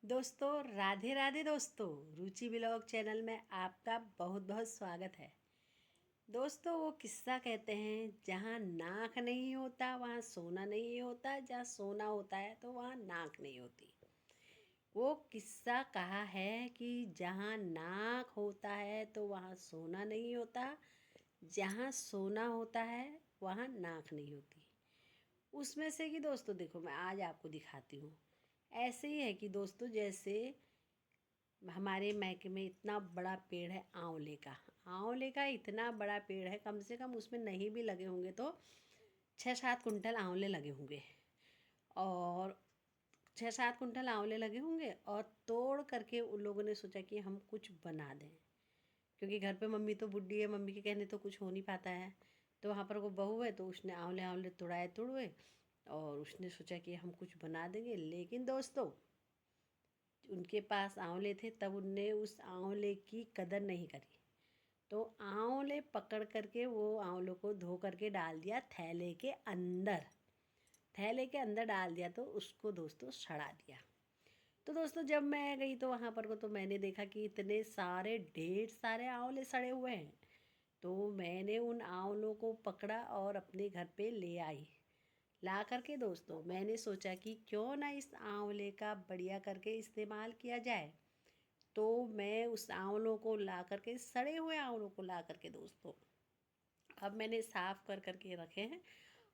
दोस्तों राधे राधे। दोस्तों रुचि vlog channel में आपका बहुत बहुत स्वागत है। दोस्तों वो किस्सा कहते हैं, जहाँ नाक नहीं होता वहाँ सोना नहीं होता, जहाँ सोना होता है तो वहाँ नाक नहीं होती। वो किस्सा कहा है कि जहाँ नाक होता है तो वहाँ सोना नहीं होता, जहाँ सोना होता है वहाँ नाक नहीं होती। उसमें से कि दोस्तों देखो, मैं आज आपको दिखाती हूँ। ऐसे ही है कि दोस्तों, जैसे हमारे मायके में इतना बड़ा पेड़ है आंवले का इतना बड़ा पेड़ है, कम से कम उसमें नहीं भी लगे होंगे तो 6-7 कुंटल आंवले लगे होंगे। और 6-7 कुंटल आंवले लगे होंगे और तोड़ करके उन लोगों ने सोचा कि हम कुछ बना दें, क्योंकि घर पे मम्मी तो बुढ़ी है, मम्मी के कहने तो कुछ हो नहीं पाता है। तो वहाँ पर वो बहू है, तो उसने आंवले आंवले तोड़े और उसने सोचा कि हम कुछ बना देंगे। लेकिन दोस्तों, उनके पास आंवले थे तब उनने उस आंवले की कदर नहीं करी। तो आंवले पकड़ करके वो आंवलों को धो करके डाल दिया थैले के अंदर डाल दिया, तो उसको दोस्तों सड़ा दिया। तो दोस्तों जब मैं गई तो वहाँ पर को तो मैंने देखा कि इतने सारे ढेर सारे आंवले सड़े हुए हैं। तो मैंने उन आंवलों को पकड़ा और अपने घर पे ले आई। ला करके दोस्तों मैंने सोचा कि क्यों ना इस आंवले का बढ़िया करके इस्तेमाल किया जाए। तो मैं उस आंवलों को ला करके, सड़े हुए आंवलों को ला करके दोस्तों, अब मैंने साफ़ कर करके रखे हैं।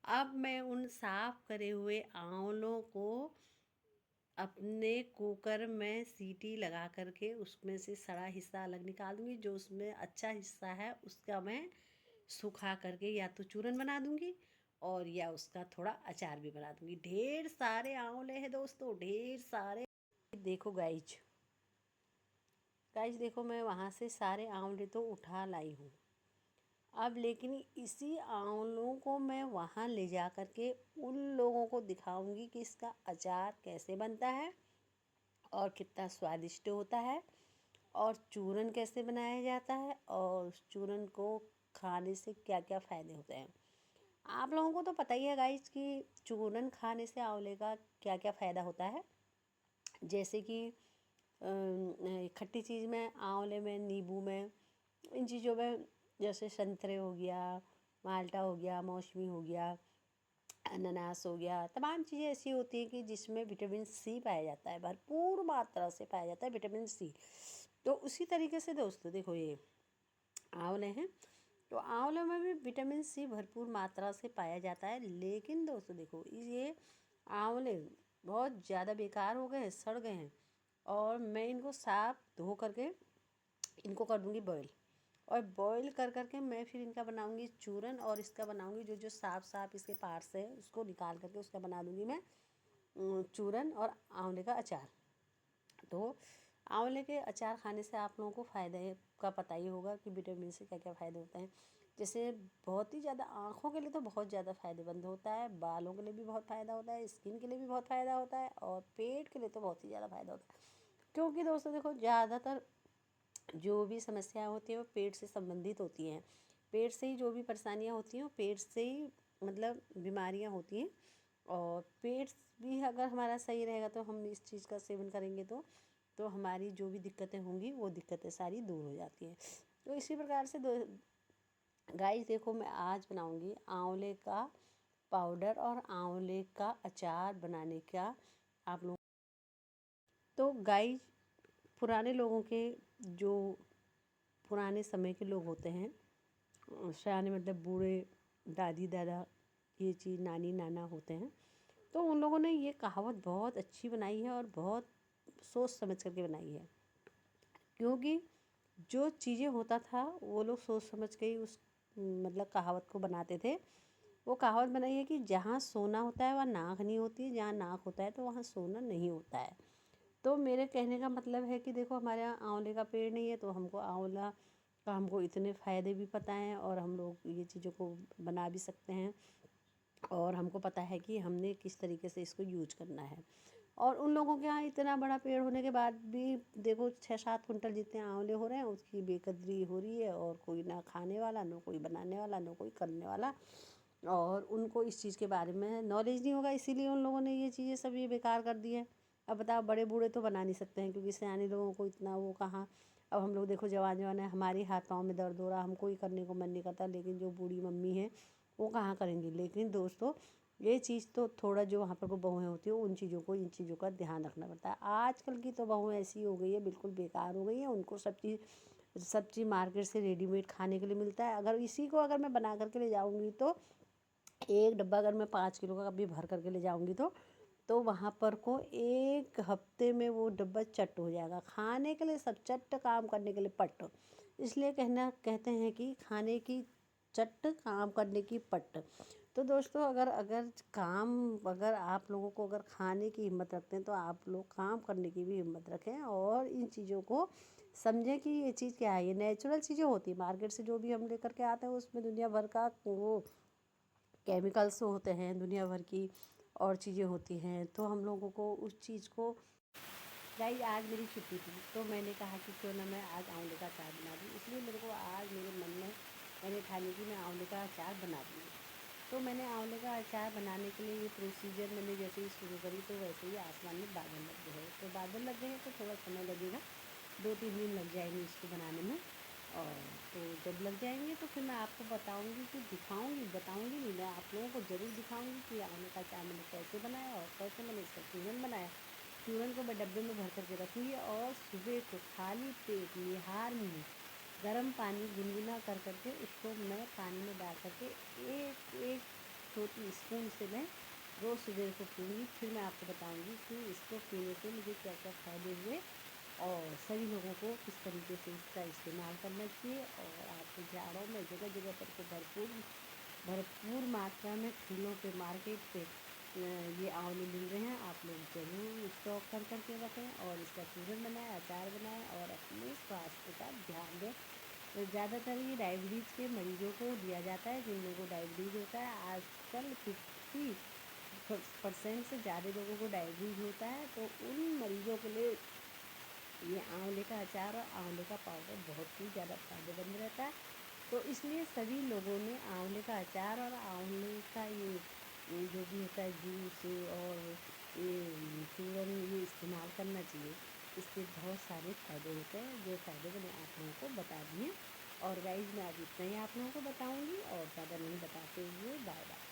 अब मैं उन साफ़ करे हुए आंवलों को अपने कुकर में सीटी लगा करके उसमें से सड़ा हिस्सा अलग निकाल दूँगी। जो उसमें अच्छा हिस्सा है उसका मैं सुखा करके या तो चूरन बना दूँगी और या उसका थोड़ा अचार भी बना दूँगी। ढेर सारे आंवले हैं दोस्तों, ढेर सारे। देखो गाइज गाइज देखो, मैं वहाँ से सारे आंवले तो उठा लाई हूँ। अब लेकिन इसी आंवलों को मैं वहाँ ले जा कर के उन लोगों को दिखाऊंगी कि इसका अचार कैसे बनता है और कितना स्वादिष्ट होता है, और चूरन कैसे बनाया जाता है, और उस चूरन को खाने से क्या क्या फ़ायदे होते हैं। आप लोगों को तो पता ही है गाइस कि चूरन खाने से आंवले का क्या क्या फ़ायदा होता है। जैसे कि खट्टी चीज़ में, आंवले में, नींबू में, इन चीज़ों में, जैसे संतरे हो गया, माल्टा हो गया, मौसमी हो गया, अनानास हो गया, तमाम चीज़ें ऐसी होती हैं कि जिसमें विटामिन सी पाया जाता है, भरपूर मात्रा से पाया जाता है विटामिन सी। तो उसी तरीके से दोस्तों देखो, ये आंवले हैं तो आंवले में भी विटामिन सी भरपूर मात्रा से पाया जाता है। लेकिन दोस्तों देखो, ये आंवले बहुत ज़्यादा बेकार हो गए हैं, सड़ गए हैं, और मैं इनको साफ धो करके इनको कर दूँगी बॉईल। और बॉईल कर करके मैं फिर इनका बनाऊँगी चूरन, और इसका बनाऊँगी जो जो साफ इसके पार्ट्स है उसको निकाल करके उसका बना दूँगी मैं चूरन और आंवले का अचार। तो आंवले के अचार खाने से आप लोगों को फ़ायदे का पता ही होगा कि विटामिन से क्या क्या फ़ायदे होते हैं। जैसे बहुत ही ज़्यादा आँखों के लिए तो बहुत ज़्यादा फ़ायदेमंद होता है, बालों के लिए भी बहुत फ़ायदा होता है, स्किन के लिए भी बहुत फ़ायदा होता है, और पेट के लिए तो बहुत ही ज़्यादा फ़ायदा होता है। क्योंकि दोस्तों देखो, ज़्यादातर जो भी समस्याएं होती हैं वो पेट से संबंधित होती हैं। पेट से ही जो भी परेशानियां होती हैं वो पेट से ही, मतलब बीमारियां होती हैं। और पेट भी अगर हमारा सही रहेगा तो हम इस चीज़ का सेवन करेंगे तो हमारी जो भी दिक्कतें होंगी वो दिक्कतें सारी दूर हो जाती हैं। तो इसी प्रकार से गाइस देखो, मैं आज बनाऊंगी आंवले का पाउडर और आंवले का अचार बनाने का। आप लोग तो गाइस, पुराने लोगों के, जो पुराने समय के लोग होते हैं, सयाने मतलब बूढ़े, दादी दादा, ये चीज़ नानी नाना होते हैं, तो उन लोगों ने ये कहावत बहुत अच्छी बनाई है और बहुत सोच समझ करके बनाई है। क्योंकि जो चीज़ें होता था वो लोग सोच समझ के ही उस मतलब कहावत को बनाते थे। वो कहावत बनाई है कि जहाँ सोना होता है वहाँ नाक नहीं होती, जहाँ नाक होता है तो वहाँ सोना नहीं होता है। तो मेरे कहने का मतलब है कि देखो, हमारे यहाँ आंवले का पेड़ नहीं है तो हमको आंवला का हमको इतने फ़ायदे भी पता हैं, और हम लोग ये चीज़ों को बना भी सकते हैं, और हमको पता है कि हमने किस तरीके से इसको यूज करना है। और उन लोगों के यहाँ इतना बड़ा पेड़ होने के बाद भी देखो, 6-7 कुंटल जितने आंवले हो रहे हैं उसकी बेकदरी हो रही है, और कोई ना खाने वाला, ना कोई बनाने वाला, ना कोई करने वाला, और उनको इस चीज़ के बारे में नॉलेज नहीं होगा, इसीलिए उन लोगों ने ये चीज़ें सब ये बेकार कर दी है। अब बताओ बड़े बूढ़े तो बना नहीं सकते हैं, क्योंकि सियाने लोगों को इतना वो कहाँ। अब हम लोग देखो जवान जवान है, हमारे हाथ पाँव में दर्द हो रहा, हमको ही करने को मन नहीं करता, लेकिन जो बूढ़ी मम्मी है वो कहाँ करेंगी। लेकिन दोस्तों ये चीज़ तो थोड़ा जो वहाँ पर को बहुएँ होती है उन चीज़ों को, इन चीज़ों का ध्यान रखना पड़ता है। आजकल की तो बहुएँ ऐसी हो गई है, बिल्कुल बेकार हो गई है। उनको सब चीज़ मार्केट से रेडीमेड खाने के लिए मिलता है। अगर इसी को अगर मैं बना करके ले जाऊँगी तो एक डब्बा अगर मैं 5 किलो का भी भर करके ले जाऊँगी तो वहाँ पर को एक हफ्ते में वो डब्बा चट हो जाएगा। खाने के लिए सब चट, काम करने के लिए पट। इसलिए कहते हैं कि खाने की चट, काम करने की पट। तो दोस्तों अगर अगर अगर आप लोगों को अगर खाने की हिम्मत रखते हैं तो आप लोग काम करने की भी हिम्मत रखें और इन चीज़ों को समझें कि ये चीज़ क्या है। ये नेचुरल चीज़ें होती है, मार्केट से जो भी हम लेकर के आते हैं उसमें दुनिया भर का वो केमिकल्स होते हैं, दुनिया भर की और चीज़ें होती हैं। तो हम लोगों को उस चीज़ को गाइस आज मेरी छुट्टी थी तो मैंने कहा कि क्यों ना मैं आज आंवले का अचार बना दूँ। इसलिए मेरे को आज मेरे मन में मैंने ठानी कि मैं आंवले का अचार बना दूँ। तो मैंने आंवले का अचार बनाने के लिए ये प्रोसीजर मैंने जैसे ही शुरू करी तो वैसे ही आसमान में बादल लग गए। तो बादल लग गए तो थोड़ा समय लगेगा, 2-3 दिन लग जाएंगे इसको बनाने में। और तो जब लग जाएंगे तो फिर मैं आपको बताऊंगी कि बताऊंगी नहीं, मैं आप लोगों को ज़रूर दिखाऊंगी कि आंवले का अचार मैंने कैसे बनाया और कैसे मैंने इसका चूरन बनाया। चूरन को मैं डब्बे में भर करके रखूँगी और सुबह को खाली पेट निहार मुँह गर्म पानी गुनगुना कर करके उसको मैं पानी में डाल करके एक एक छोटी स्पून से मैं रोज़ सुबह को पीऊँगी। फिर मैं आपको बताऊँगी कि इसको पीने से मुझे क्या क्या फ़ायदे हुए और सभी लोगों को किस तरीके से इसका इस्तेमाल करना चाहिए। और आपको जाड़ों में जगह जगह पर को भरपूर मात्रा में ठेलों पे, मार्केट पे ये आंवले मिल रहे हैं। आप लोग ज़रूर स्टॉक कर करके रखें और इसका चूरन बनाएं, अचार बनाएं और अपने स्वास्थ्य का ध्यान दें। तो ज़्यादातर ये डायबिटीज़ के मरीजों को दिया जाता है, जिन लोगों को डायबिटीज़ होता है। आजकल 50% से ज़्यादा लोगों को डायबिटीज़ होता है, तो उन मरीजों के लिए ये आंवले का अचार और आंवले का पाउडर बहुत ही ज़्यादा फ़ायदेमंद रहता है। तो इसलिए सभी लोगों ने आंवले का अचार और आंवले का ये जो भी होता है जूस और ये चूरन ये इस्तेमाल करना चाहिए। इससे बहुत सारे फ़ायदे होते हैं, जो फ़ायदे मैंने आप लोगों को बता दिए। और गाइस मैं आज इतना ही आप लोगों को बताऊंगी और ज़्यादा नहीं बताते हुए बाय बाय।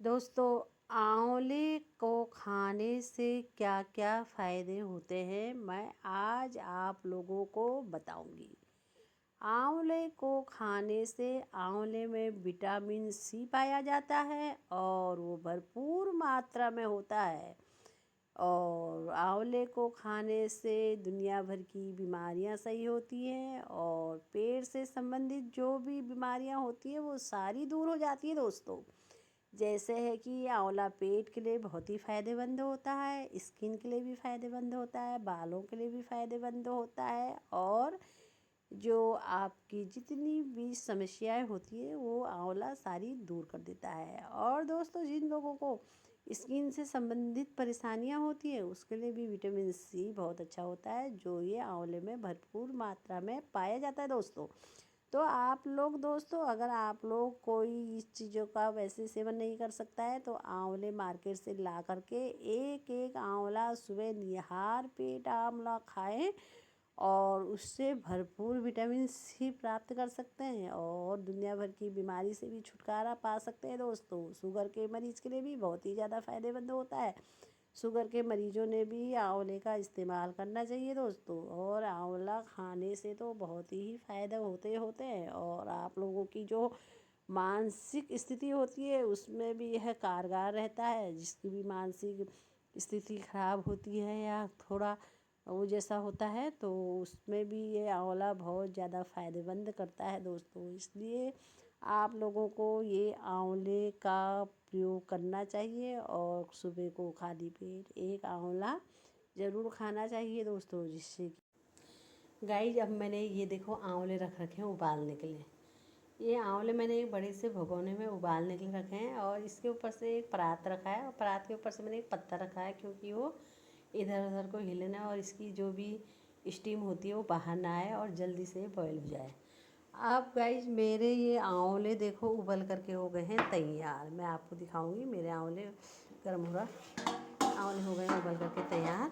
दोस्तों आंवले को खाने से क्या क्या फ़ायदे होते हैं मैं आज आप लोगों को बताऊंगी। आंवले को खाने से आंवले में विटामिन सी पाया जाता है और वो भरपूर मात्रा में होता है। और आंवले को खाने से दुनिया भर की बीमारियां सही होती हैं और पेट से संबंधित जो भी बीमारियां होती हैं वो सारी दूर हो जाती है दोस्तों। जैसे है कि आंवला पेट के लिए बहुत ही फ़ायदेमंद होता है, स्किन के लिए भी फ़ायदेमंद होता है, बालों के लिए भी फ़ायदेमंद होता है और जो आपकी जितनी भी समस्याएं होती है वो आंवला सारी दूर कर देता है। और दोस्तों जिन लोगों को स्किन से संबंधित परेशानियां होती है उसके लिए भी विटामिन सी बहुत अच्छा होता है, जो ये आंवले में भरपूर मात्रा में पाया जाता है दोस्तों। तो आप लोग दोस्तों अगर आप लोग कोई इस चीज़ों का वैसे सेवन नहीं कर सकता है तो आंवले मार्केट से ला करके एक एक आंवला सुबह निहार पेट आंवला खाएं और उससे भरपूर विटामिन सी प्राप्त कर सकते हैं और दुनिया भर की बीमारी से भी छुटकारा पा सकते हैं दोस्तों। शुगर के मरीज़ के लिए भी बहुत ही ज़्यादा फ़ायदेमंद होता है। शुगर के मरीजों ने भी आंवले का इस्तेमाल करना चाहिए दोस्तों। और आंवला खाने से तो बहुत ही फ़ायदे होते हैं और आप लोगों की जो मानसिक स्थिति होती है उसमें भी यह कारगर रहता है। जिसकी भी मानसिक स्थिति खराब होती है या थोड़ा वो जैसा होता है तो उसमें भी ये आंवला बहुत ज़्यादा फ़ायदेमंद करता है दोस्तों। इसलिए आप लोगों को ये आंवले का प्रयोग करना चाहिए और सुबह को खाली पेट एक आंवला ज़रूर खाना चाहिए दोस्तों। जिससे कि गाइस अब मैंने ये देखो आंवले रख रखे हैं उबालने के लिए। ये आंवले मैंने एक बड़े से भगोने में उबालने के लिए रखे हैं और इसके ऊपर से एक परात रखा है और परात के ऊपर से मैंने एक पत्ता रखा है क्योंकि वो इधर उधर को हिले ना और इसकी जो भी स्टीम होती है वो बाहर ना आए और जल्दी से बॉयल हो जाए। अब गाइज मेरे ये आंवले देखो उबल करके हो गए हैं तैयार। मैं आपको दिखाऊंगी मेरे आंवले गर्म हो रहा, आंवले हो गए हैं उबल करके तैयार।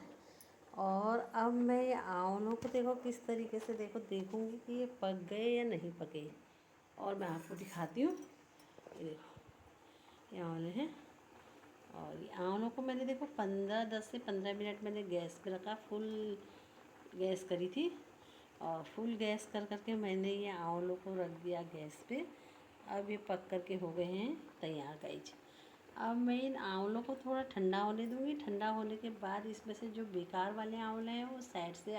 और अब मैं ये आंवलों को देखो किस तरीके से देखूंगी कि ये पक गए या नहीं पके और मैं आपको दिखाती हूँ। ये देखो ये आंवले हैं और ये आंवलों को मैंने देखो 10 से 15 मिनट मैंने गैस पे रखा, फुल गैस करी थी और फुल गैस कर करके मैंने ये आंवलों को रख दिया गैस पे। अब ये पक करके हो गए हैं तैयार गाइज। अब मैं इन आंवलों को थोड़ा ठंडा होने दूँगी। ठंडा होने के बाद इसमें से जो बेकार वाले आंवले हैं वो साइड से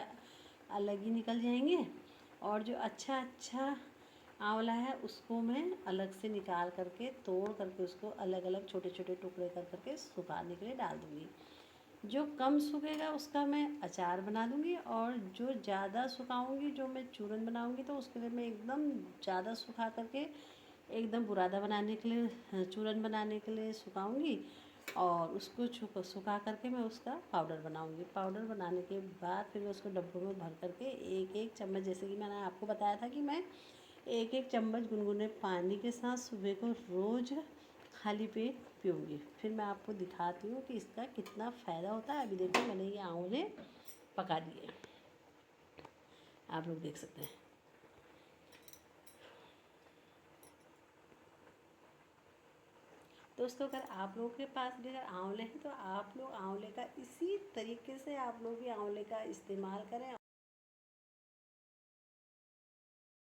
अलग ही निकल जाएंगे और जो अच्छा आंवला है उसको मैं अलग से निकाल करके तोड़ करके उसको अलग अलग छोटे छोटे टुकड़े कर करके सुखाने के लिए डाल दूँगी। जो कम सूखेगा उसका मैं अचार बना दूँगी और जो ज़्यादा सुखाऊँगी, जो मैं चूरन बनाऊँगी तो उसके लिए मैं एकदम ज़्यादा सुखा करके एकदम बुरादा बनाने के लिए, चूरन बनाने के लिए सुखाऊँगी और उसको सुखा करके मैं उसका पाउडर बनाऊँगी। पाउडर बनाने के बाद फिर मैं उसको डब्बों में भर करके एक एक चम्मच, जैसे कि मैंने आपको बताया था कि मैं एक एक चम्मच गुनगुने पानी के साथ सुबह को रोज़ खाली पेट पीऊँगी। फिर मैं आपको दिखाती हूँ कि इसका कितना फ़ायदा होता है। अभी देखो मैंने ये आंवले पका दिए, आप लोग देख सकते हैं। दोस्तों अगर आप लोगों के पास भी अगर आंवले हैं तो आप लोग आंवले का इसी तरीके से आप लोग भी आंवले का इस्तेमाल करें